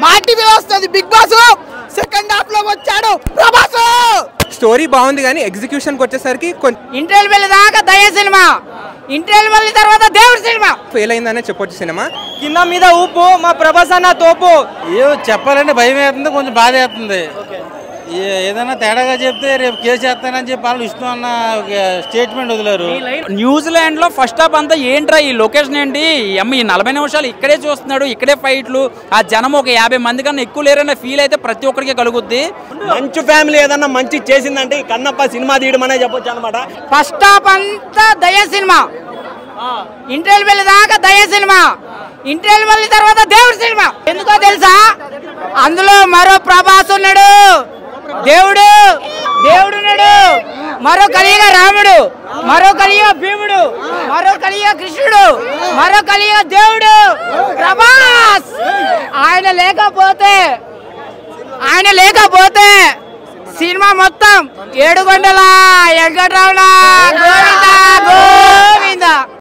మా టీవీలో వస్తుంది బిగ్ బాస్ సెకండ్ హాఫ్ లో వచ్చాడు ప్రభాస్. స్టోరీ బాగుంది కానీ ఎగ్జిక్యూషన్కి వచ్చేసరికి ఇంటర్వెల్ వెళ్ళి దాకా దయ సినిమా, ఇంటర్వెల్ వెళ్ళిన తర్వాత దేవుడి సినిమా ఫెయిల్ అయిందనే చెప్పొచ్చు. సినిమా కింద మీద ఊపు, మా ప్రభాస్ అన్న తోపు. ఏదో చెప్పాలంటే భయం వేస్తుంది, కొంచెం బాధ వేస్తుంది. ఏదైనా తేడాగా చెప్తే రేపు కేసు చేస్తానని చెప్పి వాళ్ళు ఇష్టం అన్న స్టేట్మెంట్ వదిలేరు. న్యూజిలాండ్ లో ఫస్ట్ హాఫ్ అంతా ఏంట్రా ఈ లొకేషన్ ఏంటి, ఈ 40 నిమిషాలు ఇక్కడే చూస్తున్నాడు, ఇక్కడే ఫైట్లు, ఆ జనం ఒక 50 మంది కన్నా ఎక్కువ లేరన్న ఫీల్ అయితే ప్రతి ఒక్కరికి కలుగుద్ది. మంచి ఫ్యామిలీ ఏదన్నా మంచి చేసిందంటే కన్నప్ప సినిమా తీయడం అనే చెప్పొచ్చు అనమాట. ఫస్ట్ హాఫ్ అంతా దయ సినిమా, ఇంటర్వెల్ వెళ్ళి దాకా దయ సినిమా, ఇంటర్వెల్ వెళ్ళిన తర్వాత దేవుడి సినిమా. ఎందుకో తెలుసా, అందులో మరో ప్రభాస్ ఉన్నాడు, దేవుడు ఉన్నాడు, మరో కలియుగ రాముడు, మరో కలియుగ భీముడు, మరో కలియుగ కృష్ణుడు, మరో కలియుగ దేవుడు ప్రభాస్. ఆయన లేకపోతే సినిమా మొత్తం 7 గంటల వెంకటరమణ.